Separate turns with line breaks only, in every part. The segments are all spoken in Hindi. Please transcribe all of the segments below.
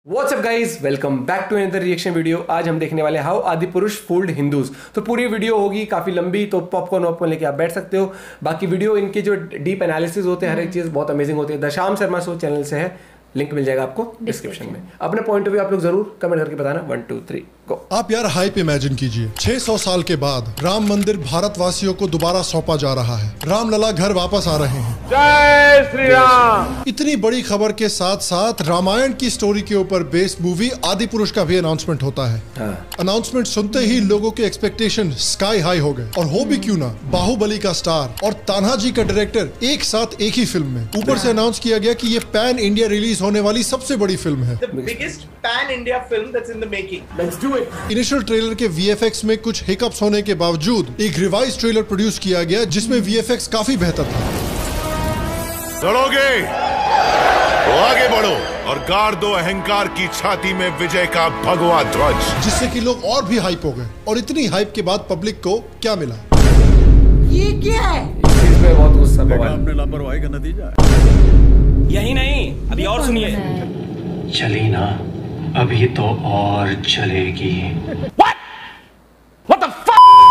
WhatsApp guys, welcome back to another reaction video. आज हम देखने वाले हाउ आदिपुरुष फूल्ड हिंदूज। तो पूरी वीडियो होगी काफी लंबी, तो पॉपकॉर्न वॉपकॉर्न लेके आप बैठ सकते हो। बाकी वीडियो इनके जो डीप एनालिसिस होते हैं, हर एक चीज बहुत अमेजिंग होती है। The Shyam Sharma show channel से है, लिंक मिल जाएगा आपको डिस्क्रिप्शन में। अपने पॉइंट ऑफ व्यू आप लोग जरूर कमेंट करके बताना। 1 2 3 गो।
आप यार हाइप इमेजिन कीजिए, 600 साल के बाद राम मंदिर भारतवासियों को दोबारा सौंपा जा रहा है। रामलला घर वापस आ रहे हैं।
जय श्री राम।
इतनी बड़ी खबर के साथ साथ रामायण की स्टोरी के ऊपर बेस्ड मूवी आदिपुरुष का भी अनाउंसमेंट होता है। अनाउंसमेंट सुनते ही लोगों के एक्सपेक्टेशन स्काई हाई हो गए। और हो भी क्यों ना, बाहुबली का स्टार और तान्हाजी का डायरेक्टर एक साथ एक ही फिल्म में। ऊपर से अनाउंस किया गया कि ये पैन इंडिया रिलीज होने वाली सबसे बड़ी फिल्म है।
The biggest pan India film that's in the making.
Let's do it.
Initial trailer के VFX में कुछ हिकअप्स होने के बावजूद एक रिवाइज ट्रेलर प्रोड्यूस किया गया जिसमें VFX काफी बेहतर था।
लड़ोगे तो आगे बढ़ो और गाड़ दो अहंकार की छाती में विजय का भगवा ध्वज,
जिससे कि लोग और भी हाइप हो गए। और इतनी हाइप के बाद पब्लिक को क्या मिला?
ये क्या है?
इस चीज पे बहुत गुस्सा बवाल।
आपने लापरवाही का नतीजा है।
यही नहीं, अभी और सुनिए।
चली ना, अभी तो और चलेगी।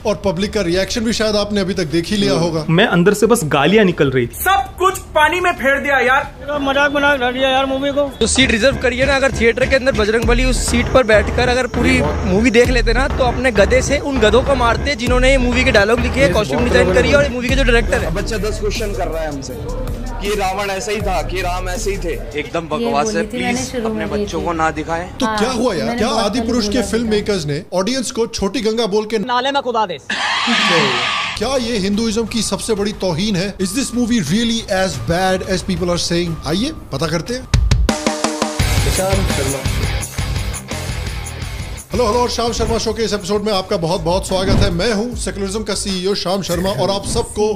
और पब्लिक का रिएक्शन भी शायद आपने अभी तक देख ही लिया होगा।
मैं अंदर से बस गालियां निकल रही थी।
सब कुछ पानी में फेर दिया यार।
मजाक बना दिया यार मूवी को।
जो सीट रिजर्व करिए ना, अगर थिएटर के अंदर बजरंगबली उस सीट पर बैठकर अगर पूरी मूवी देख लेते ना, तो अपने गधे से उन गधों को मारते जिन्होंने ये मूवी के डायलॉग लिखे, कॉस्ट्यूम डिजाइन करी और मूवी के जो डायरेक्टर है।
बच्चा 10 क्वेश्चन कर रहा है हमसे कि रावण ऐसा ही था, कि राम ऐसे ही थे।
एकदम बकवास है, प्लीज अपने बच्चों को ना दिखाएं।
तो क्या हुआ यार? क्या आदिपुरुष के फिल्म मेकर्स ने ऑडियंस को छोटी गंगा बोल के
नाले में खुदा दे?
क्या ये हिंदुइज्म की सबसे बड़ी तौहीन है? Is this movie really as bad as people are saying? आइए पता करते हैं। हेलो और श्याम शर्मा शो के इस एपिसोड में आपका बहुत बहुत स्वागत है। मैं हूं सेकुलरिज्म का CEO श्याम शर्मा और आप सबको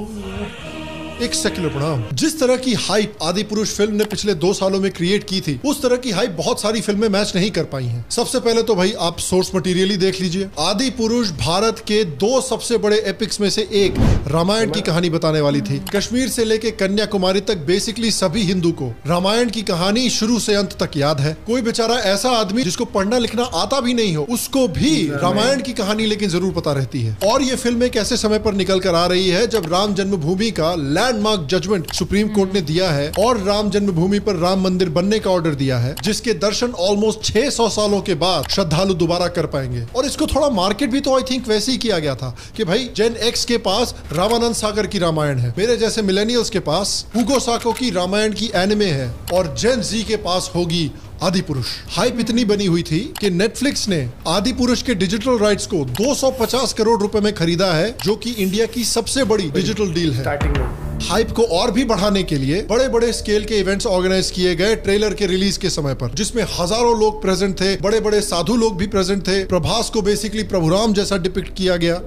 एक सेक्युलर प्रणाम। जिस तरह की हाइप आदिपुरुष फिल्म ने पिछले 2 सालों में क्रिएट की थी, उस तरह की हाइप बहुत सारी फिल्में मैच नहीं कर पाई हैं। सबसे पहले तो भाई आप सोर्स मटेरियल ही देख लीजिए। आदिपुरुष भारत के 2 सबसे बड़े एपिक्स में से एक रामायण की कहानी बताने वाली थी। कश्मीर से लेके कन्याकुमारी तक बेसिकली सभी हिंदू को रामायण की कहानी शुरू से अंत तक याद है। कोई बेचारा ऐसा आदमी जिसको पढ़ना लिखना आता भी नहीं हो, उसको भी रामायण की कहानी लेकिन जरूर पता रहती है। और ये फिल्म एक ऐसे समय पर निकल कर आ रही है जब राम जन्मभूमि का लैंडमार्क जजमेंट सुप्रीम कोर्ट ने दिया है और राम जन्मभूमि पर राम मंदिर बनने का ऑर्डर दिया है, जिसके दर्शन ऑलमोस्ट 600 सालों के बाद श्रद्धालु दोबारा कर पाएंगे। और इसको थोड़ा मार्केट भी तो आई थिंक वैसे ही किया गया था कि भाई जेन एक्स के पास रामानंद सागर की रामायण है, मेरे जैसे मिलेनियल्स के पास हुगो साको की रामायण की एनिमे है और जेन जी के पास होगी आदिपुरुष। हाइप इतनी बनी हुई थी कि नेटफ्लिक्स ने आदिपुरुष के डिजिटल राइट्स को 250 करोड़ रुपए में खरीदा है, जो कि इंडिया की सबसे बड़ी डिजिटल डील है।
स्टार्टिंग में
हाइप को और भी बढ़ाने के लिए बड़े बड़े स्केल के इवेंट्स ऑर्गेनाइज किए गए ट्रेलर के रिलीज के समय पर, जिसमें हजारों लोग प्रेजेंट थे। बड़े बड़े साधु लोग भी प्रेजेंट थे। प्रभास को बेसिकली प्रभुराम जैसा डिपिक्ट किया गया।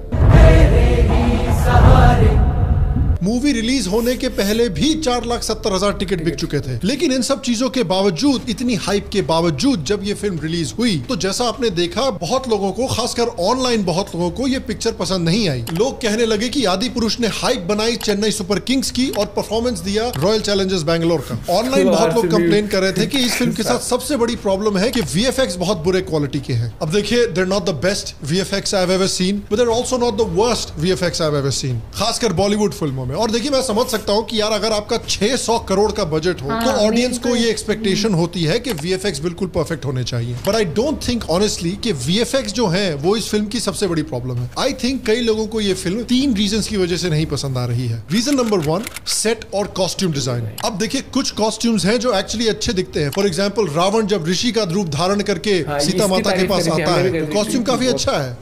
मूवी रिलीज होने के पहले भी 4,70,000 टिकट बिक चुके थे। लेकिन इन सब चीजों के बावजूद, इतनी हाइप के बावजूद जब ये फिल्म रिलीज हुई तो जैसा आपने देखा, बहुत लोगों को, खासकर ऑनलाइन बहुत लोगों को ये पिक्चर पसंद नहीं आई। लोग कहने लगे कि आदिपुरुष ने हाइप बनाई चेन्नई सुपर किंग्स की और परफॉर्मेंस दिया रॉयल चैलेंजर्स बैंगलोर का। ऑनलाइन बहुत लोग कंप्लेन कर रहे थे कि इस फिल्म के साथ सबसे बड़ी प्रॉब्लम है कि VFX बहुत बुरे क्वालिटी के हैं। अब देखिए, they're not the best VFX I've ever seen, but they're also not the worst VFX I've ever seen, खासकर बॉलीवुड फिल्मों में। और देखिए, मैं समझ सकता हूं कि यार अगर आपका 600 करोड़ का बजट हो तो ऑडियंस को ये एक्सपेक्टेशन होती है कि VFX बिल्कुल परफेक्ट होने चाहिए। But I don't think honestly कि VFX जो है वो इस फिल्म की सबसे बड़ी प्रॉब्लम है। आई थिंक कई लोगों को ये फिल्म 3 रीजंस की वजह से नहीं पसंद आ रही है। रीजन नंबर 1, सेट और कॉस्ट्यूम डिजाइन। अब देखिए, कुछ कॉस्ट्यूम्स हैं जो एक्चुअली अच्छे दिखते हैं। फॉर एग्जाम्पल, रावण जब ऋषि का रूप धारण करके सीता माता के पास आता है, कॉस्ट्यूम काफी अच्छा है।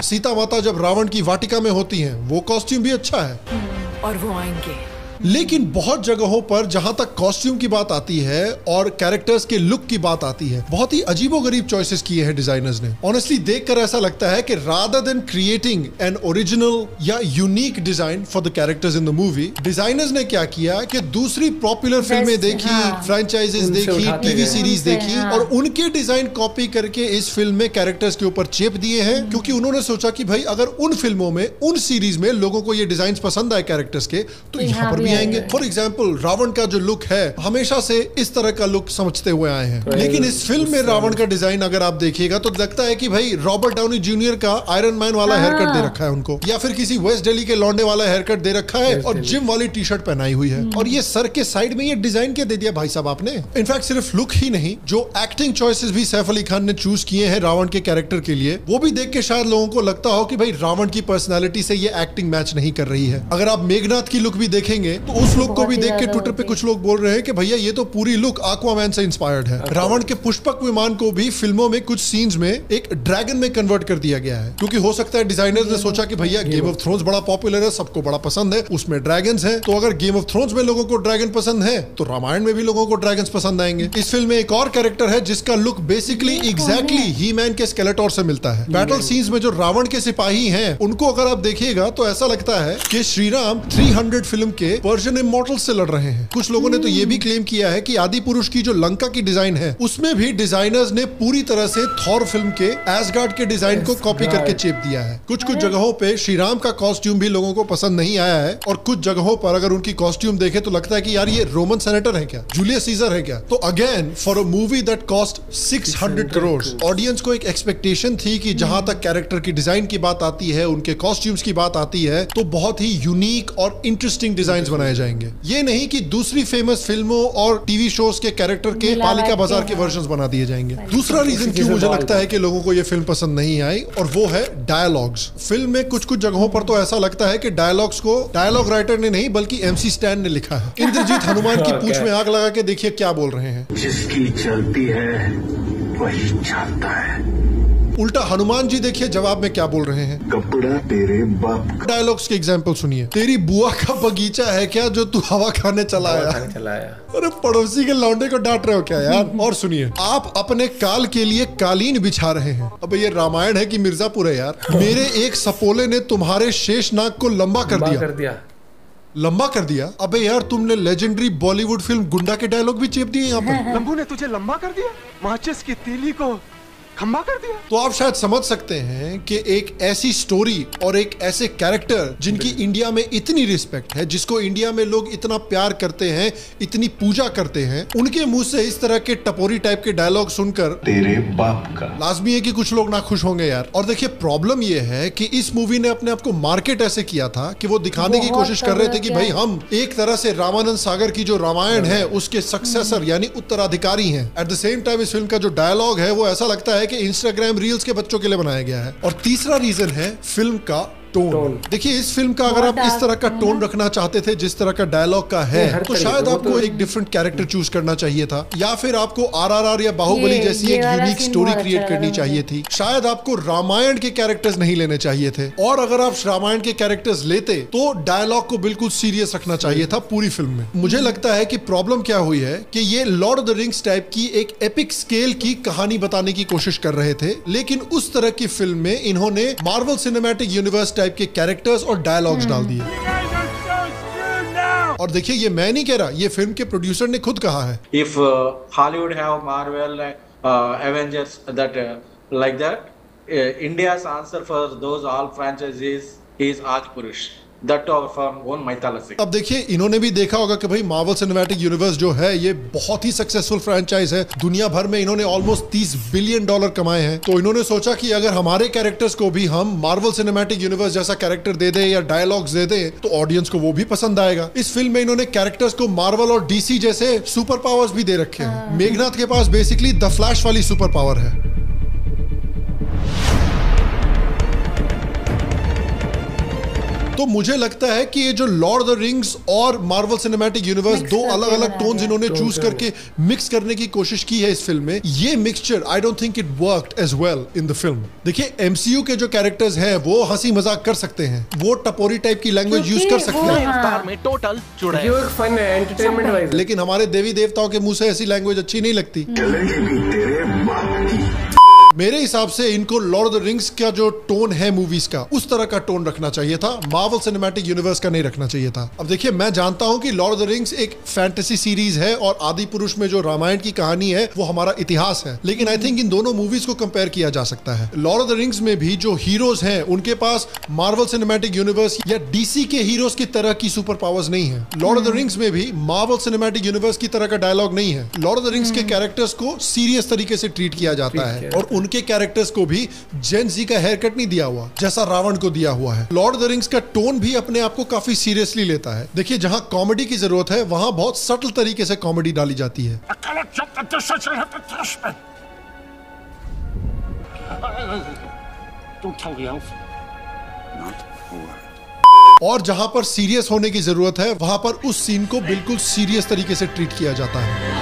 सीता माता जब रावण की वाटिका में होती हैं, वो कॉस्ट्यूम भी अच्छा है।
और वो आएंगे,
लेकिन बहुत जगहों पर जहां तक कॉस्ट्यूम की बात आती है और कैरेक्टर्स के लुक की बात आती है, बहुत ही अजीबोगरीब चॉइसेस किए हैं डिजाइनर्स ने। ऑनेस्टली देखकर ऐसा लगता है कि rather than creating an original या unique design for the characters in the movie, designers ने क्या किया कि दूसरी पॉपुलर फिल्में देखी, फ्रेंचाइजेस देखी, टीवी सीरीज देखी और उनके डिजाइन कॉपी करके इस फिल्म में कैरेक्टर्स के ऊपर चेप दिए हैं, क्योंकि उन्होंने सोचा कि भाई अगर उन फिल्मों में, उन सीरीज में लोगों को ये डिजाइन पसंद आए कैरेक्टर्स के, तो यहाँ पर भी आएंगे। फॉर एग्जाम्पल रावण का जो लुक है, हमेशा से इस तरह का लुक समझते हुए आए हैं, लेकिन इस फिल्म में रावण का डिजाइन अगर आप देखिएगा तो लगता है कि भाई रॉबर्ट डाउनी जूनियर का आयरन मैन वाला हेयर कट दे रखा है उनको, या फिर किसी वेस्ट दिल्ली के लौंडे वाला हेयर कट दे रखा है और जिम वाली टी शर्ट पहनाई हुई है। और ये सर के साइड में ये डिजाइन क्या दे दिया भाई साहब आपने। इनफैक्ट सिर्फ लुक ही नहीं, जो एक्टिंग चॉइसेस भी सैफ अली खान ने चूज किए हैं रावण के कैरेक्टर के लिए, वो भी देख के शायद लोगों को लगता हो कि भाई रावण की पर्सनालिटी से ये एक्टिंग मैच नहीं कर रही है। अगर आप मेघनाथ की लुक भी देखेंगे तो उस लुक को भी देख के ट्विटर पे कुछ लोग बोल रहे हैं कि भैया ये तो पूरी लुक एक्वामैन से इंस्पायर्ड है। रावण के पुष्पक विमान को भी फिल्मों में कुछ सीन्स में एक ड्रैगन में कन्वर्ट कर दिया गया है, क्योंकि हो सकता है डिजाइनर्स ने सोचा कि भैया गेम ऑफ थ्रोन्स बड़ा पॉपुलर है, सबको बड़ा पसंद है, उसमें ड्रैगन्स हैं, तो अगर गेम ऑफ थ्रोन्स में लोगों को ड्रैगन पसंद है तो रामायण में भी लोगों को ड्रैगन्स पसंद आएंगे। इस फिल्म में एक और कैरेक्टर है जिसका लुक बेसिकली एग्जैक्टली ही मैन के स्केलेटोर से मिलता है। बैटल सीन्स में जो रावण के सिपाही हैं उनको अगर आप देखिएगा तो ऐसा लगता है कि श्री राम 300 फिल्म के पर्शियन इमॉर्टल से लड़ रहे हैं। कुछ लोगों ने तो ये भी क्लेम किया है कि आदि पुरुष की जो लंका की डिजाइन है उसमें भी डिजाइनर्स ने पूरी तरह से थॉर फिल्म के एसगार्ड के डिजाइन को कॉपी करके चेप दिया है। कुछ जगहों पे श्री राम का कॉस्ट्यूम भी लोगों को पसंद नहीं आया है और कुछ जगहों पर अगर उनकी कॉस्ट्यूम देखे तो लगता है कि यार ये रोमन सेनेटर है क्या, जूलियस सीजर है क्या। तो again for a movie that cost 600 crore, audience को एक एक्सपेक्टेशन थी कि जहां तक कैरेक्टर की डिजाइन की बात आती है, उनके कॉस्ट्यूम्स की बात आती है, तो बहुत ही यूनिक और इंटरेस्टिंग डिजाइन्स बनाए जाएंगे। ये नहीं कि दूसरी फेमस फिल्मों और टीवी शोज के कैरेक्टर के पालिका बाजार के वर्जन बना दिए जाएंगे। दूसरा रीजन क्यों मुझे लगता है कि लोगों को ये फिल्म पसंद नहीं आई, और वो है डायलॉग्स। फिल्म में कुछ जगहों पर तो ऐसा लगता है कि डायलॉग्स को डायलॉग राइटर ने नहीं बल्कि MC स्टैन ने लिखा है। इंद्रजीत हनुमान की पूंछ में आग लगा के देखिए क्या बोल रहे हैं।
जिसकी चलती है वही जानता है।
उल्टा हनुमान जी देखिए जवाब में क्या बोल रहे हैं।
कपड़ा तेरे बाप।
डायलॉग्स के एग्जाम्पल सुनिए। तेरी बुआ का बगीचा है क्या जो तू हवा खाने चला आया। अरे पड़ोसी के लौंडे को डांट रहे हो क्या यार। और सुनिए, आप अपने काल के लिए कालीन बिछा रहे हैं। अब ये रामायण है कि मिर्जापुर है यार। मेरे एक सपोले ने तुम्हारे शेषनाग को लंबा कर दिया। लंबा कर दिया। अबे यार तुमने लेजेंडरी बॉलीवुड फिल्म गुंडा के डायलॉग भी चेप दिए यहाँ पर।
लंबू ने तुझे लंबा कर दिया, माचिस की तीली को खंबा कर दिया।
तो आप शायद समझ सकते हैं कि एक ऐसी स्टोरी और एक ऐसे कैरेक्टर जिनकी इंडिया में इतनी रिस्पेक्ट है, जिसको इंडिया में लोग इतना प्यार करते हैं, इतनी पूजा करते हैं, उनके मुंह से इस तरह के टपोरी टाइप के डायलॉग सुनकर
तेरे बाप का
लाजमी है कि कुछ लोग नाखुश होंगे यार। और देखिए प्रॉब्लम ये है कि इस मूवी ने अपने आप को मार्केट ऐसे किया था कि वो दिखाने की कोशिश कर रहे थे कि भाई हम एक तरह से रामानंद सागर की जो रामायण है उसके सक्सेसर यानी उत्तराधिकारी हैं। एट द सेम टाइम इस फिल्म का जो डायलॉग है वो ऐसा लगता है कि इंस्टाग्राम रील्स के बच्चों के लिए बनाया गया है। और तीसरा रीजन है फिल्म का टोन। देखिए इस फिल्म का अगर आप इस तरह का टोन रखना चाहते थे जिस तरह का डायलॉग का है तो शायद आपको एक डिफरेंट कैरेक्टर चूज करना चाहिए था, या फिर आपको RRR या बाहुबली जैसी एक यूनिक स्टोरी क्रिएट करनी चाहिए थी। शायद आपको रामायण के कैरेक्टर्स नहीं लेने चाहिए थे, और अगर आप रामायण के कैरेक्टर्स लेते तो डायलॉग को बिल्कुल सीरियस रखना चाहिए था पूरी फिल्म में। मुझे लगता है कि प्रॉब्लम क्या हुई है कि ये Lord of the rings type की एक एपिक स्केल की कहानी बताने की कोशिश कर रहे थे, लेकिन उस तरह की फिल्म में इन्होंने मार्वल सिनेमैटिक यूनिवर्स टाइप के कैरेक्टर्स और डायलॉग्स डाल दिए। और देखिए ये मैं नहीं कह रहा, ये फिल्म के प्रोड्यूसर ने खुद कहा है।
If Hollywood have Marvel, Avengers, that like that, India's answer for those all franchises is Adipurush. That from own mythology. अब देखिए इन्होंने भी देखा होगा कि भाई मार्वल सिनेमैटिक यूनिवर्स जो है ये बहुत ही सक्सेसफुल फ्रेंचाइज है। दुनिया भर में इन्होंने ऑलमोस्ट $30 बिलियन कमाए हैं। तो इन्होंने सोचा कि अगर हमारे कैरेक्टर्स को भी हम मार्वल सिनेमैटिक यूनिवर्स जैसा कैरेक्टर दे दे या डायलॉग्स दे दे तो ऑडियंस को वो भी पसंद आएगा। इस फिल्म में इन्होंने कैरेक्टर्स को मार्वल और DC जैसे सुपर पावर्स भी दे रखे हैं। मेघनाथ के पास बेसिकली द फ्लैश वाली सुपर पावर है।
तो मुझे लगता है कि ये जो लॉर्ड ऑफ द रिंग्स और मार्वल सिनेमैटिक यूनिवर्स दो अलग अलग टोन्स इन्होंने चूज करके मिक्स करने की कोशिश की है इस फिल्म में, ये mixture I don't think it worked as well in the film. देखिए एमसीयू के जो कैरेक्टर्स हैं वो हंसी मजाक कर सकते हैं, वो टपोरी टाइप की लैंग्वेज यूज कर सकते हैं
में टोटल जुड़ा है।
ये एक फन है, एंटरटेनमेंट वाइज।
लेकिन हमारे देवी देवताओं के मुंह से ऐसी लैंग्वेज अच्छी नहीं लगती। मेरे हिसाब से इनको लॉर्ड ऑफ द रिंग्स का जो टोन है मूवीज का, उस तरह का टोन रखना चाहिए था, मार्वल सिनेमैटिक यूनिवर्स का नहीं रखना चाहिए था। अब देखिए मैं जानता हूं कि लॉर्ड ऑफ द रिंग्स एक फैंटेसी सीरीज है और आदि पुरुष में जो रामायण की कहानी है वो हमारा इतिहास है, लेकिन आई थिंक इन दोनों मूवीज को कंपेयर किया जा सकता है। लॉर्ड ऑफ द रिंग्स में भी जो हीरोज हैं उनके पास मार्वल सिनेमैटिक यूनिवर्स या डीसी के हीरोज की तरह की सुपर पावर्स नहीं है। लॉर्ड ऑफ द रिंग्स में भी मार्वल सिनेमैटिक यूनिवर्स की तरह का डायलॉग नहीं है। लॉर्ड ऑफ द रिंग्स के कैरेक्टर्स को सीरियस तरीके से ट्रीट किया जाता है और उनके कैरेक्टर्स को भी जेन जी का हेयर कट नहीं दिया हुआ जैसा रावण को दिया हुआ है। लॉर्ड ऑफ द रिंग्स का टोन भी अपने आप को काफी सीरियसली लेता है। देखिए जहां कॉमेडी की जरूरत है वहां बहुत सटल तरीके से कॉमेडी डाली जाती है। और जहां पर सीरियस होने की जरूरत है वहां पर उस सीन को बिल्कुल सीरियस तरीके से ट्रीट किया जाता है।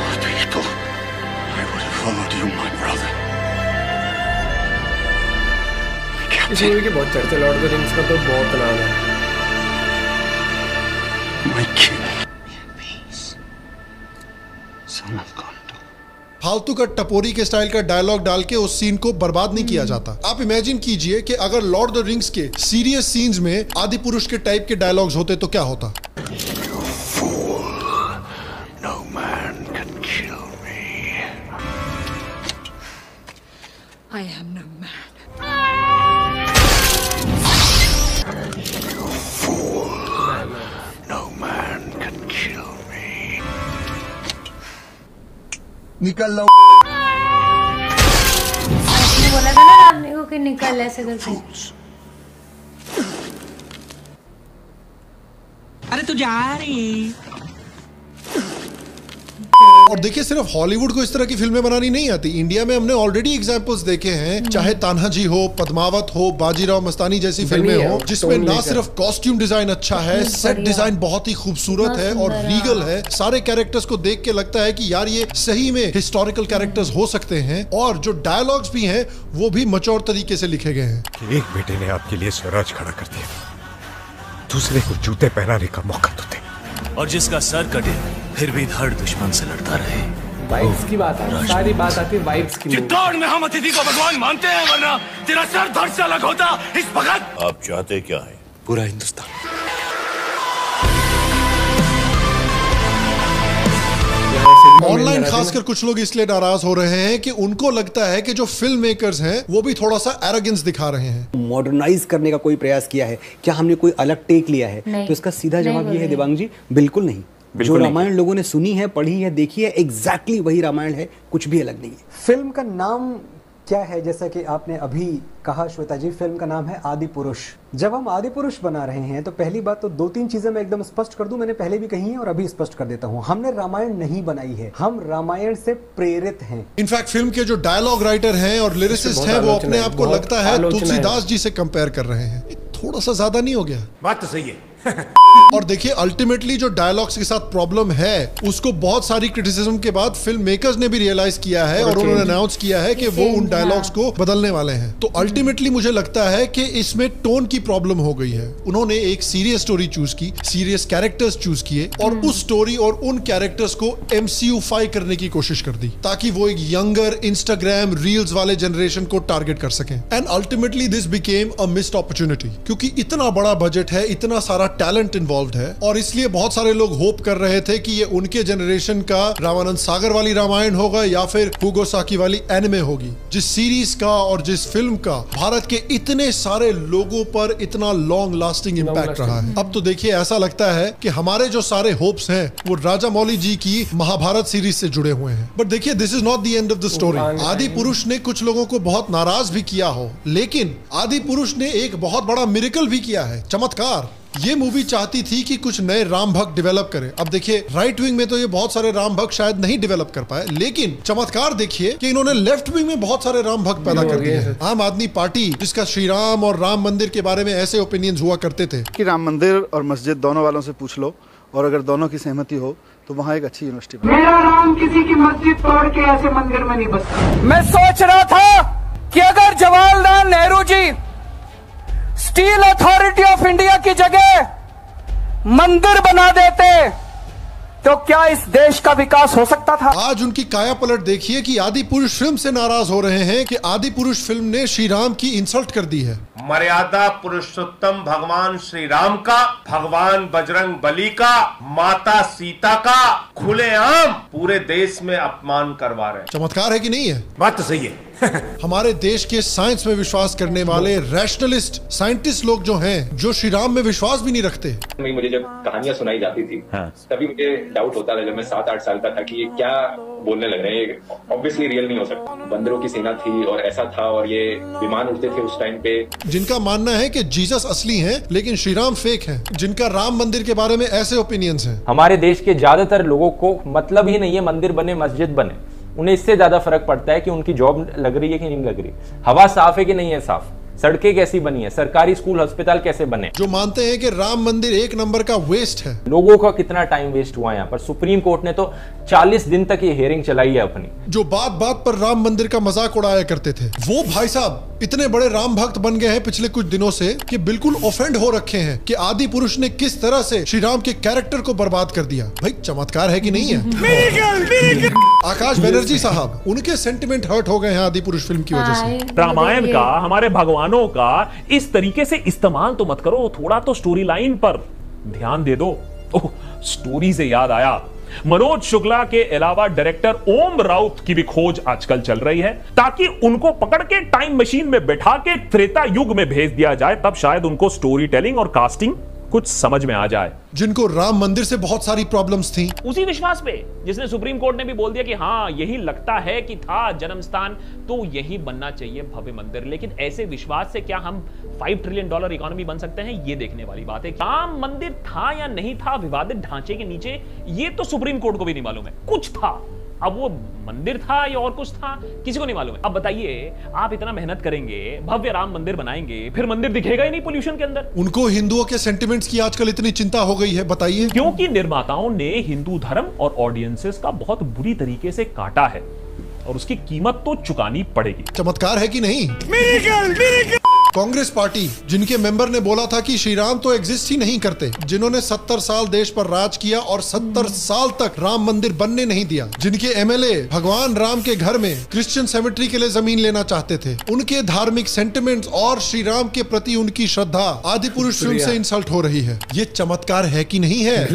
इस मूवी के बहुत चर्चे, लॉर्ड ऑफ द रिंग्स का तो बहुत नाम है।
फालतू का टपोरी के स्टाइल का डायलॉग डाल के उस सीन को बर्बाद नहीं किया जाता। आप इमेजिन कीजिए कि अगर लॉर्ड ऑफ द रिंग्स के सीरियस सीन्स में आदि पुरुष के टाइप के डायलॉग्स होते तो क्या होता।
I am no man.
निकल लो।
आपने बोला था ना रामने को कि निकल ऐसे करके।
अरे तू जा रही।
और देखिए सिर्फ हॉलीवुड को इस तरह की फिल्में बनानी नहीं आती, इंडिया में हमने ऑलरेडी एग्जांपल्स देखे हैं, चाहे तान्हाजी हो, पद्मावत हो, बाजीराव मस्तानी जैसी फिल्में हो, जिसमें ना सिर्फ कॉस्ट्यूम डिजाइन अच्छा है, सेट डिजाइन बहुत ही खूबसूरत है और रीगल है। सारे कैरेक्टर्स को देख के लगता है कि यार ये सही में हिस्टोरिकल कैरेक्टर्स हो सकते हैं और जो डायलॉग्स भी हैं वो भी मैच्योर तरीके से लिखे गए हैं।
एक बेटे ने आपके लिए स्वराज खड़ा कर दिया, दूसरे को जूते पहनाने का मौका तो दे,
और जिसका सर कटे फिर भी धड़ दुश्मन से लड़ता रहे।
वाइब्स की बात है, सारी बात आती है वाइब्स की।
चित्तौड़ में हम अतिथि को भगवान मानते हैं, वरना तेरा सर धड़ से अलग होता इस वक्त।
आप चाहते क्या है?
पूरा हिंदुस्तान।
ऑनलाइन खासकर कुछ लोग इसलिए नाराज हो रहे हैं कि उनको लगता है कि जो फिल्म मेकर्स हैं वो भी थोड़ा सा एरोगेंस दिखा रहे हैं।
मॉडर्नाइज करने का कोई प्रयास किया है क्या? हमने कोई अलग टेक लिया है? तो इसका सीधा जवाब ये है दिवांग जी, बिल्कुल नहीं। जो रामायण लोगों ने सुनी है, पढ़ी है, देखी है, एग्जैक्टली वही रामायण है, कुछ भी अलग नहीं है।
फिल्म का नाम क्या है? जैसा कि आपने अभी कहा श्वेता जी, फिल्म का नाम है आदि पुरुष। जब हम आदि पुरुष बना रहे हैं तो पहली बात तो 2-3 चीजें मैं एकदम स्पष्ट कर दूं, मैंने पहले भी कही है और अभी स्पष्ट कर देता हूं। हमने रामायण नहीं बनाई है, हम रामायण से प्रेरित हैं।
इनफैक्ट फिल्म के जो डायलॉग राइटर हैं और लिरिसिस्ट हैं वो अपने आप को लगता है तुलसीदास जी से कंपेयर कर रहे हैं। थोड़ा सा ज्यादा नहीं हो गया?
बात तो सही है।
और देखिए अल्टीमेटली जो डायलॉग्स के साथ प्रॉब्लम है उसको बहुत सारी क्रिटिसिज्म के बाद फिल्म मेकर्स ने भी रियलाइज किया है और उन्होंने अनाउंस किया है कि वो उन डायलॉग्स को बदलने वाले हैं। तो अल्टीमेटली मुझे लगता है कि इसमें टोन की प्रॉब्लम हो गई है। उन्होंने एक सीरियस स्टोरी चूज की, सीरियस कैरेक्टर्स चूज किए और उस स्टोरी और उन कैरेक्टर्स को MCU-फाई करने की कोशिश कर दी ताकि वो एक यंगर इंस्टाग्राम रील्स वाले जनरेशन को टारगेट कर सकें। And ultimately this became a missed opportunity, क्योंकि इतना बड़ा बजट है, इतना सारा टैलेंट इन्वॉल्व है और इसलिए बहुत सारे लोग होप कर रहे थे कि ये उनके जनरेशन का रामानंद सागर वाली रामायण होगा या फिर हुगो साकी वाली एनिमे होगी। जिस सीरीज का और जिस फिल्म का भारत के इतने सारे लोगों पर इतना लॉन्ग लास्टिंग इम्पैक्ट रहा है, अब तो देखिए ऐसा लगता है कि हमारे जो सारे होप्स हैं वो राजा मौली जी की महाभारत सीरीज से जुड़े हुए हैं। बट देखिए this is not the end of the story. आदि पुरुष ने कुछ लोगों को बहुत नाराज भी किया हो, लेकिन आदि पुरुष ने एक बहुत बड़ा मिरेकल भी किया है, चमत्कार। ये मूवी चाहती थी कि कुछ नए राम भक्त डेवलप करे। अब देखिए राइट विंग में तो ये बहुत सारे राम भक्त शायद नहीं डेवलप कर पाए, लेकिन चमत्कार देखिए कि इन्होंने लेफ्ट विंग में बहुत सारे राम भक्त पैदा कर दिए। आम आदमी पार्टी, जिसका श्री राम और राम मंदिर के बारे में ऐसे ओपिनियंस हुआ करते थे
कि राम मंदिर और मस्जिद दोनों वालों से पूछ लो, और अगर दोनों की सहमति हो तो वहाँ एक अच्छी यूनिवर्सिटी बने।
मेरा राम किसी की मस्जिद तोड़ के ऐसे मंदिर में नहीं बसता।
मैं सोच रहा था कि अगर Jawaharlal Nehru ji steel authority of India की जगह मंदिर बना देते तो क्या इस देश का विकास हो सकता था?
आज उनकी काया पलट देखिए कि आदि पुरुष फिल्म से नाराज हो रहे हैं कि आदि पुरुष फिल्म ने श्री राम की इंसल्ट कर दी है।
मर्यादा पुरुषोत्तम भगवान श्री राम का, भगवान बजरंग बली का, माता सीता का खुलेआम पूरे देश में अपमान करवा रहे हैं।
चमत्कार है कि नहीं है?
बात तो सही है।
हमारे देश के साइंस में विश्वास करने वाले रैशनलिस्ट साइंटिस्ट लोग जो हैं, जो श्री राम में विश्वास भी नहीं रखते।
मुझे जब कहानियां सुनाई जाती थी तभी मुझे डाउट होता था, जब मैं 7-8 साल का था, कि ये क्या बोलने लग रहे हैं, ऑब्वियसली रियल नहीं हो सकता। बंदरों की सेना थी और ऐसा था, और ये विमान उड़ते थे उस टाइम पे।
जिनका मानना है कि जीसस असली हैं, लेकिन श्री राम फेक हैं, जिनका राम मंदिर के बारे में ऐसे ओपिनियंस हैं।
हमारे देश के ज्यादातर लोगों को मतलब ही नहीं है मंदिर बने मस्जिद बने, उन्हें इससे ज्यादा फर्क पड़ता है कि उनकी जॉब लग रही है कि नहीं लग रही, हवा साफ है कि नहीं है साफ, सड़कें कैसी बनी है, सरकारी स्कूल अस्पताल कैसे बने।
जो मानते हैं कि राम मंदिर एक नंबर का वेस्ट है।
लोगों का कितना टाइम वेस्ट हुआ यहाँ पर। सुप्रीम कोर्ट ने तो 40 दिन तक ये हियरिंग चलाई है अपनी।
जो बात बात पर राम मंदिर का मजाक उड़ाया करते थे, वो भाई साहब इतने बड़े राम भक्त बन गए हैं पिछले कुछ दिनों से कि बिल्कुल ऑफेंड हो रखे हैं कि आदि पुरुष ने किस तरह से श्री राम के कैरेक्टर को बर्बाद कर दिया। भाई चमत्कार है कि नहीं है? आकाश बनर्जी साहब, उनके सेंटिमेंट हर्ट हो गए हैं आदि पुरुष फिल्म की वजह से।
रामायण का, हमारे भगवानों का इस तरीके से इस्तेमाल तो मत करो, थोड़ा तो स्टोरी लाइन पर ध्यान दे दो। ओह, स्टोरी से याद आया, मनोज शुक्ला के अलावा डायरेक्टर ओम राउत की भी खोज आजकल चल रही है, ताकि उनको पकड़ के टाइम मशीन में बैठा के त्रेता युग में भेज दिया जाए, तब शायद उनको स्टोरी टेलिंग और कास्टिंग कुछ समझ में आ जाए।
जिनको राम मंदिर से बहुत सारी प्रॉब्लम्स थी,
उसी विश्वास पे जिसने सुप्रीम कोर्ट ने भी बोल दिया कि हाँ यही लगता है कि था जन्म स्थान, तो यही बनना चाहिए भव्य मंदिर। लेकिन ऐसे विश्वास से क्या हम $5 ट्रिलियन इकोनॉमी बन सकते हैं, ये देखने वाली बात है। राम मंदिर था या नहीं था विवादित ढांचे के नीचे, ये तो सुप्रीम कोर्ट को भी नहीं मालूम है। कुछ था, अब वो मंदिर था या और कुछ था, किसी को नहीं मालूम है। अब बताइए, आप इतना मेहनत करेंगे, भव्य राम मंदिर बनाएंगे, फिर मंदिर दिखेगा ही नहीं पोल्यूशन के अंदर।
उनको हिंदुओं के सेंटिमेंट्स की आजकल इतनी चिंता हो गई है, बताइए।
क्योंकि निर्माताओं ने हिंदू धर्म और ऑडियंसेस का बहुत बुरी तरीके से काटा है, और उसकी कीमत तो चुकानी पड़ेगी।
चमत्कार है कि नहीं? कांग्रेस पार्टी, जिनके मेंबर ने बोला था कि श्री राम तो एग्जिस्ट ही नहीं करते, जिन्होंने 70 साल देश पर राज किया और 70 साल तक राम मंदिर बनने नहीं दिया, जिनके एमएलए भगवान राम के घर में क्रिश्चियन सेमेट्री के लिए जमीन लेना चाहते थे, उनके धार्मिक सेंटिमेंट्स और श्री राम के प्रति उनकी श्रद्धा आदि पुरुष फिल्म से इंसल्ट हो रही है। ये चमत्कार है कि नहीं है?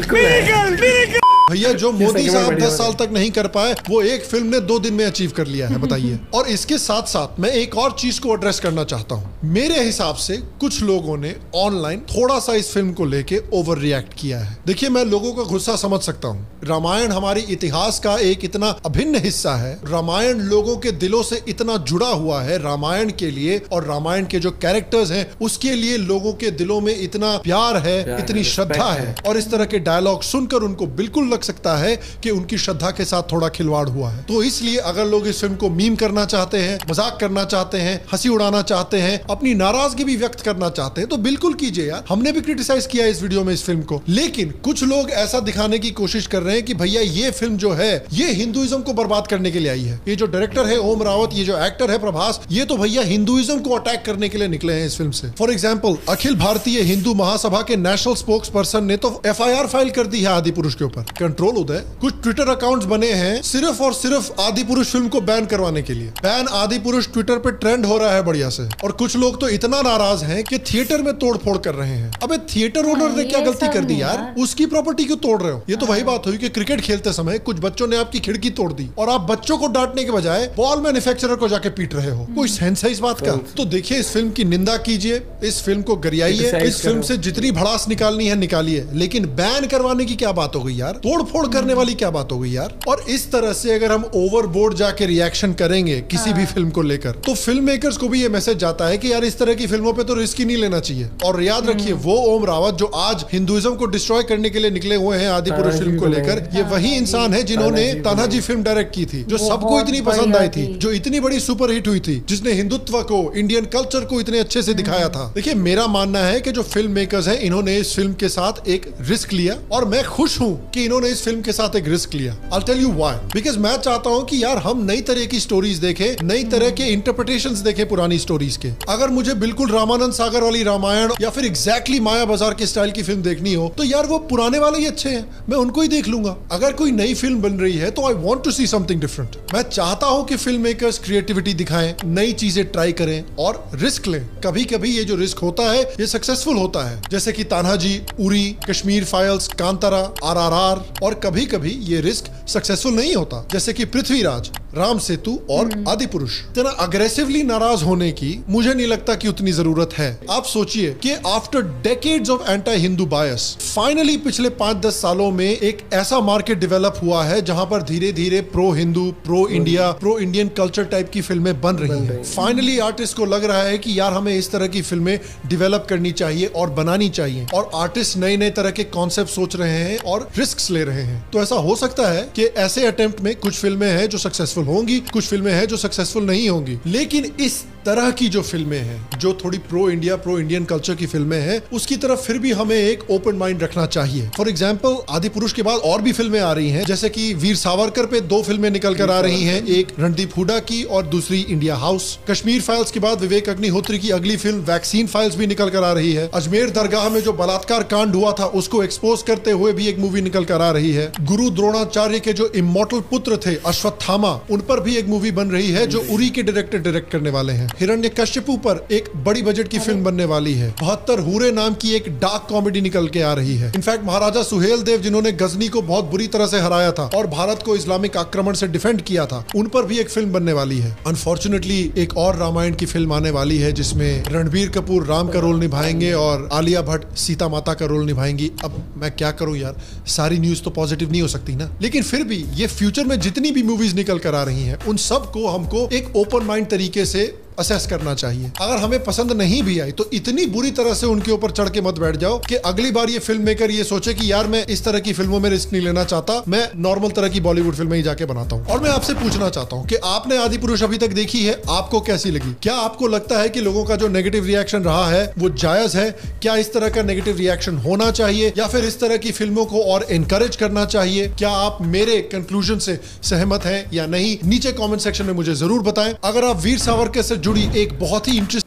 भैया, जो मोदी साहब 10 साल तक नहीं कर पाए, वो एक फिल्म ने 2 दिन में अचीव कर लिया है, बताइए। और इसके साथ साथ मैं एक और चीज को एड्रेस करना चाहता हूँ। मेरे हिसाब से कुछ लोगों ने ऑनलाइन थोड़ा सा इस फिल्म को लेके ओवर रिएक्ट किया है। देखिए, मैं लोगों का गुस्सा समझ सकता हूँ। रामायण हमारे इतिहास का एक इतना अभिन्न हिस्सा है, रामायण लोगों के दिलों से इतना जुड़ा हुआ है, रामायण के लिए और रामायण के जो कैरेक्टर्स हैं उसके लिए लोगों के दिलों में इतना प्यार है, इतनी श्रद्धा है, और इस तरह के डायलॉग सुनकर उनको बिल्कुल लग सकता है कि उनकी श्रद्धा के साथ थोड़ा खिलवाड़ हुआ है। तो इसलिए अगर लोग इस फिल्म को मीम करना चाहते हैं, मजाक करना चाहते हैं, हंसी उड़ाना चाहते हैं, अपनी नाराजगी भी व्यक्त करना चाहते हैं, तो बिल्कुल कीजिए यार। हमने भी क्रिटिसाइज किया इस वीडियो में इस फिल्म को, लेकिन कुछ लोग ऐसा दिखाने की कोशिश कर रहे हैं कि भैया ये फिल्म जो है ये हिंदुइज्म को बर्बाद करने के लिए आई है। ये जो डायरेक्टर है ओम रावत, ये जो एक्टर है प्रभास, ये तो भैया हिंदुइज्म को अटैक करने के लिए निकले हैं इस फिल्म से। फॉर एग्जाम्पल, अखिल भारतीय हिंदू महासभा के नेशनल स्पोक्स पर्सन ने तो FIR फाइल कर दी है आदि पुरुष के ऊपर। कंट्रोल उदय, कुछ ट्विटर अकाउंट्स बने हैं सिर्फ और सिर्फ आदि पुरुष फिल्म को बैन करवाने के लिए। बैन आदि पुरुष ट्विटर पे ट्रेंड हो रहा है बढ़िया से, और कुछ लोग तो इतना नाराज हैं कि थिएटर में तोड़फोड़ कर रहे हैं। अबे थिएटर ओनर ने क्या गलती कर दी यार? उसकी प्रॉपर्टी क्यों तोड़ रहे हो? ये तो वही बात हुई कि क्रिकेट खेलते समय कुछ बच्चों ने आपकी खिड़की तोड़ दी और आप बच्चों को डांटने के बजाय बॉल मैन्युफैक्चरर को जाके पीट रहे हो। कोई सेंस है इस बात का? तो देखिए, इस फिल्म की निंदा कीजिए, इस फिल्म को गरियाइए, इस फिल्म से जितनी भड़ास निकालनी है निकालिए, लेकिन बैन करवाने की क्या बात हो गई यार? तोड़ फोड़ करने वाली क्या बात हो गई यार। और इस तरह से अगर हम ओवरबोर्ड जाके रिएक्शन करेंगे किसी भी फिल्म को लेकर, तो फिल्म मेकर्स को भी ये मैसेज जाता है कि यार इस तरह की फिल्मों पे तो रिस्क ही नहीं लेना चाहिए। और याद रखिए, वो ओम रावत जो आज हिंदुइज्म को डिस्ट्रॉय करने के लिए निकले हुए हैं आदि पुरुष फिल्म को लेकर, ये वही इंसान है जिन्होंने तानाजी फिल्म डायरेक्ट की थी, जो सबको इतनी पसंद आई थी, जो इतनी बड़ी सुपर हिट हुई थी, जिसने हिंदुत्व को, इंडियन कल्चर को इतने अच्छे से दिखाया था। देखिए, मेरा मानना है कि जो फिल्म मेकर्स हैं, इन्होंने इस फिल्म के साथ एक रिस्क लिया, और मैं खुश हूं कि इन्होंने इस फिल्म के साथ एक रिस्क लिया। I'll tell you why. Because मैं चाहता हूं कि यार हम नई तरह की स्टोरीज देखें, नई तरह के इंटरप्रिटेशंस देखें पुरानी स्टोरीज के। अगर मुझे बिल्कुल रामानंद सागर वाली रामायण या फिर एग्जैक्टली माया बाजार के स्टाइल की फिल्म देखनी हो, तो यार वो पुराने वाले ही अच्छे हैं, मैं उनको ही देख लूंगा। अगर कोई नई फिल्म बन रही है तो I want to see something different. मैं चाहता हूं कि फिल्म मेकर्स क्रिएटिविटी दिखाएं, नई चीजें ट्राई करें और रिस्क लें। कभी कभी ये जो रिस्क होता है ये सक्सेसफुल होता है, जैसे कि तान्हाजी, उरी, कश्मीर फाइल्स, कांतारा, RRR। और कभी कभी ये रिस्क सक्सेसफुल नहीं होता, जैसे कि पृथ्वीराज, राम सेतु और आदि पुरुष। इतना अग्रेसिवली नाराज होने की मुझे नहीं लगता कि उतनी जरूरत है। आप सोचिए कि after decades of anti Hindu bias, finally पिछले 5-10 सालों में एक ऐसा मार्केट डेवलप हुआ है जहां पर धीरे धीरे pro Hindu, pro India, pro Indian culture type की फिल्में बन रही हैं। फाइनली आर्टिस्ट को लग रहा है कि यार हमें इस तरह की फिल्में डेवलप करनी चाहिए और बनानी चाहिए, और आर्टिस्ट नए नए तरह के कॉन्सेप्ट सोच रहे हैं और रिस्क ले रहे हैं। तो ऐसा हो सकता है कि ऐसे अटेम्प्ट में कुछ फिल्में हैं जो सक्सेसफुल होंगी, कुछ फिल्में हैं जो सक्सेसफुल नहीं होंगी, लेकिन इस तरह की जो फिल्में हैं, जो थोड़ी pro India, pro Indian culture की फिल्में हैं, उसकी तरफ फिर भी हमें एक ओपन माइंड रखना चाहिए। फॉर एग्जांपल, आदि पुरुष के बाद और भी फिल्में आ रही हैं, जैसे कि वीर सावरकर पे 2 फिल्में निकल कर आ रही हैं, एक रणदीप हुडा की और दूसरी इंडिया हाउस। कश्मीर फाइल्स के बाद विवेक अग्निहोत्री की अगली फिल्म वैक्सीन फाइल्स भी निकल कर आ रही है। अजमेर दरगाह में जो बलात्कार कांड हुआ था उसको एक्सपोज करते हुए भी एक मूवी निकल कर आ रही है। गुरु द्रोणाचार्य के जो इमॉर्टल पुत्र थे अश्वत्थामा, उन पर भी एक मूवी बन रही है जो उरी के डायरेक्टर डायरेक्ट करने वाले हैं। हिरण्यकश्यपु पर एक बड़ी बजट की फिल्म बनने वाली है। 72 हूरे नाम की एक डार्क कॉमेडी निकल के आ रही है। इनफैक्ट महाराजा सुहेल देव, जिन्होंने गजनी को बहुत बुरी तरह से हराया था और भारत को इस्लामिक आक्रमण से डिफेंड किया था, उन पर भी एक फिल्म बनने वाली है। अनफॉर्चुनेटली एक और रामायण की फिल्म आने वाली है जिसमें रणबीर कपूर राम का रोल निभाएंगे और आलिया भट्ट सीता माता का रोल निभाएंगी। अब मैं क्या करूं यार, सारी न्यूज तो पॉजिटिव नहीं हो सकती ना, लेकिन फिर भी ये फ्यूचर में जितनी भी मूवीज निकल कर आ रही हैं, उन सबको हमको एक ओपन माइंड तरीके से असेस करना चाहिए। अगर हमें पसंद नहीं भी आई तो इतनी बुरी तरह से उनके ऊपर चढ़ के मत बैठ जाओ कि अगली बार ये फिल्म मेकर ये सोचे कि यार मैं इस तरह की फिल्मों में रिस्क नहीं लेना चाहता, मैं नॉर्मल तरह की बॉलीवुड फिल्में ही जाके बनाता हूँ। और मैं आपसे पूछना चाहता हूँ कि आपने आदि पुरुष अभी तक देखी है, आपको कैसी लगी? क्या आपको लगता है कि लोगों का जो नेगेटिव रिएक्शन रहा है वो जायज है? क्या इस तरह का नेगेटिव रिएक्शन होना चाहिए या फिर इस तरह की फिल्मों को और एनकरेज करना चाहिए? क्या आप मेरे कंक्लूजन से सहमत हैं या नहीं? नीचे कमेंट सेक्शन में मुझे जरूर बताएं। अगर आप वीर सावरकर से जुड़ी एक बहुत ही इंटरेस्ट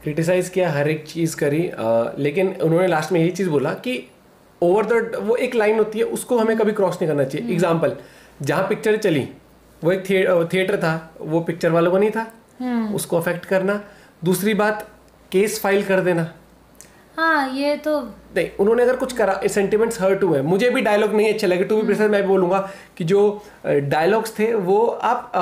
क्रिटिसाइज किया, हर एक चीज़ करी, लेकिन उन्होंने लास्ट में यही चीज़ बोला कि ओवर द, वो एक लाइन होती है उसको हमें कभी क्रॉस नहीं करना चाहिए। एग्जाम्पल, जहाँ पिक्चर चली वो एक थिएटर था, वो पिक्चर वालों को नहीं था, उसको अफेक्ट करना। दूसरी बात, केस फाइल कर देना।
हाँ, ये तो
नहीं, उन्होंने अगर कुछ करा, सेंटिमेंट्स हर्ट हुए, मुझे भी डायलॉग नहीं अच्छे लगे, टू बी प्रिसाइज मैं भी बोलूँगा कि जो डायलॉग्स थे वो आप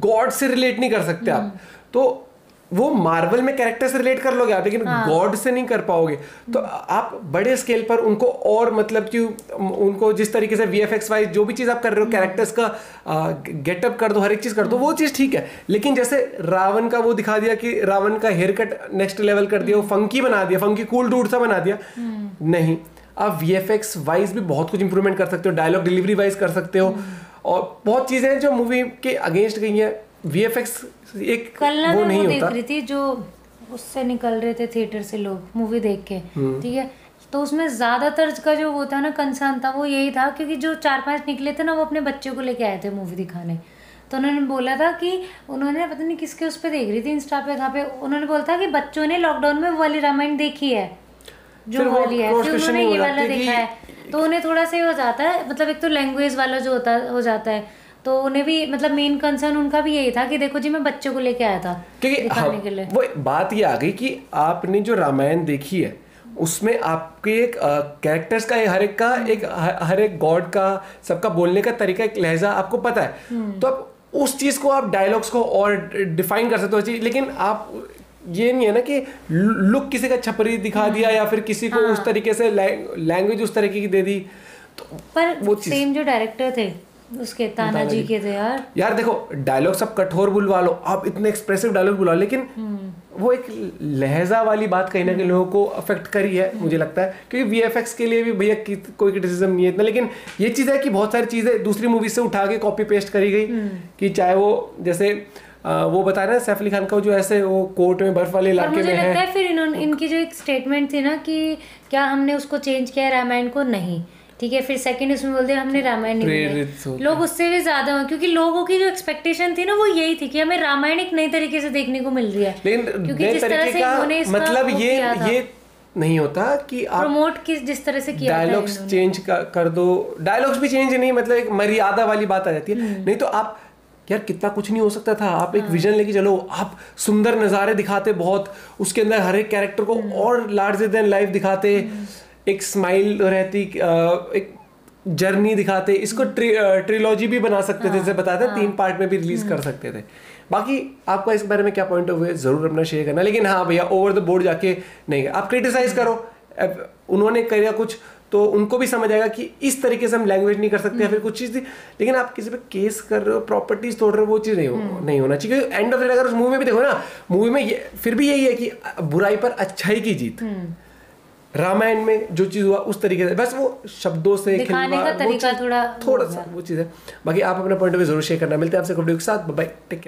गॉड से रिलेट नहीं कर सकते आप, तो वो मार्वल में कैरेक्टर से रिलेट कर लोगे आप, लेकिन गॉड से नहीं कर पाओगे। तो आप बड़े स्केल पर उनको और मतलब कि उनको जिस तरीके से VFX वाइज जो भी चीज़ आप कर रहे हो, कैरेक्टर्स का गेटअप कर दो, हर एक चीज़ कर दो, वो चीज़ ठीक है। लेकिन जैसे रावण का वो दिखा दिया कि रावण का हेयर कट नेक्स्ट लेवल कर दिया, वो फंकी बना दिया, फंकी कूल डूड सा बना दिया। नहीं, आप VFX वाइज भी बहुत कुछ इंप्रूवमेंट कर सकते हो, डायलॉग डिलीवरी वाइज कर सकते हो, और बहुत चीज़ें हैं जो मूवी के अगेंस्ट गई हैं। VFX एक वो नहीं होता।
देख रही थी जो उससे निकल रहे थे थिएटर से लोग मूवी देख के, ठीक है, तो उसमें ज्यादातर का जो वो था ना कंसर्न था वो यही था, क्योंकि जो 4-5 निकले थे ना वो अपने बच्चों को लेके आए थे मूवी दिखाने, तो उन्होंने बोला था कि उन्होंने पता नहीं किसके उस पर देख रही थी इंस्टा पे, कहाँ पे, उन्होंने बोला था कि बच्चों ने लॉकडाउन में वो वाली रामायण देखी है जो वाली है, फिर उन्होंने ये वाला देखा है, तो उन्हें थोड़ा सा हो जाता है, मतलब एक तो लैंग्वेज वाला जो हो जाता है, तो उन्हें भी मतलब मेन कंसर्न उनका भी यही था कि देखो जी मैं बच्चों को लेके आया था दिखाने के लिए।
वो बात ये आ गई कि आपने जो रामायण देखी है उसमें आपके एक कैरेक्टर्स का हर एक गॉड का सबका बोलने का तरीका, एक लहजा आपको पता है, तो आप उस चीज को आप डायलॉग्स को और डिफाइन कर सकते हो। लेकिन आप ये नहीं है ना कि लुक किसी का छपरी दिखा दिया या फिर किसी को उस तरीके से लैंग्वेज उस तरीके की दे दी,
पर सेम जो डायरेक्टर थे उसके तानाजी के थे यार
देखो डायलॉग सब कठोर बुलवा लो, आप इतने एक्सप्रेसिव डायलॉग बुलवा लो, लेकिन वो एक लहजा वाली बात कहीं ना कहीं लोगों को अफेक्ट करी है मुझे लगता है, क्योंकि वीएफएक्स के लिए भी भैया कोई क्रिटिसिज्म नहीं है इतना, लेकिन ये चीज़ है कि बहुत सारी चीज़ें दूसरी मूवी से उठा के कॉपी पेस्ट करी गई, कि चाहे वो जैसे वो बता रहे हैं सैफ अली खान का जो ऐसे वो कोर्ट में बर्फ वाले इलाके में है,
फिर इनकी जो एक स्टेटमेंट थी ना कि क्या हमने उसको चेंज किया रामायण को, नहीं ठीक है, फिर सेकंड इसमें बोलते हैं हमने रामायण नहीं बनाई, लोग उससे भी ज्यादा हो, क्योंकि लोगों की जो एक्सपेक्टेशन थी ना वो यही थी कि हमें रामायण एक नई तरीके से देखने को मिल रही है,
लेकिन
क्योंकि जिस तरह से इन्होंने
मतलब ये नहीं होता कि आप
प्रमोट किस जिस तरह से किया
डायलॉग्स चेंज कर दो, डायलॉग्स भी चेंज नहीं, मतलब एक मर्यादा वाली बात आ जाती है, नहीं तो आप यार कितना कुछ नहीं हो सकता था, आप एक विजन लेके चलो, आप सुंदर नज़ारे दिखाते बहुत, उसके अंदर हर एक कैरेक्टर को और लार्जर देन लाइफ दिखाते, एक स्माइल रहती, एक जर्नी दिखाते, इसको ट्रिलॉजी भी बना सकते थे, जैसे बताया था 3 पार्ट में भी रिलीज कर सकते थे। बाकी आपका इस बारे में क्या पॉइंट ऑफ व्यू है जरूर अपना शेयर करना, लेकिन हाँ भैया ओवर द बोर्ड जाके नहीं, आप क्रिटिसाइज करो, उन्होंने किया कुछ तो उनको भी समझ आएगा कि इस तरीके से हम लैंग्वेज नहीं कर सकते, या फिर कुछ चीज़ थी, लेकिन आप किसी पे केस कर रहे हो, प्रॉपर्टीज तोड़ रहे हो, वो चीज़ नहीं होना चाहिए, क्योंकि एंड ऑफ द डे अगर उस मूवी में भी देखो ना, मूवी में फिर भी यही है कि बुराई पर अच्छाई की जीत, रामायण में जो चीज़ हुआ उस तरीके से, बस वो शब्दों से
दिखाने का तरीका थोड़ा
सा वो चीज़ है। बाकी आप अपना पॉइंट ऑफ व्यू जरूर शेयर करना, मिलते हैं आपसे वीडियो के साथ, बाय बाय, टेक केयर।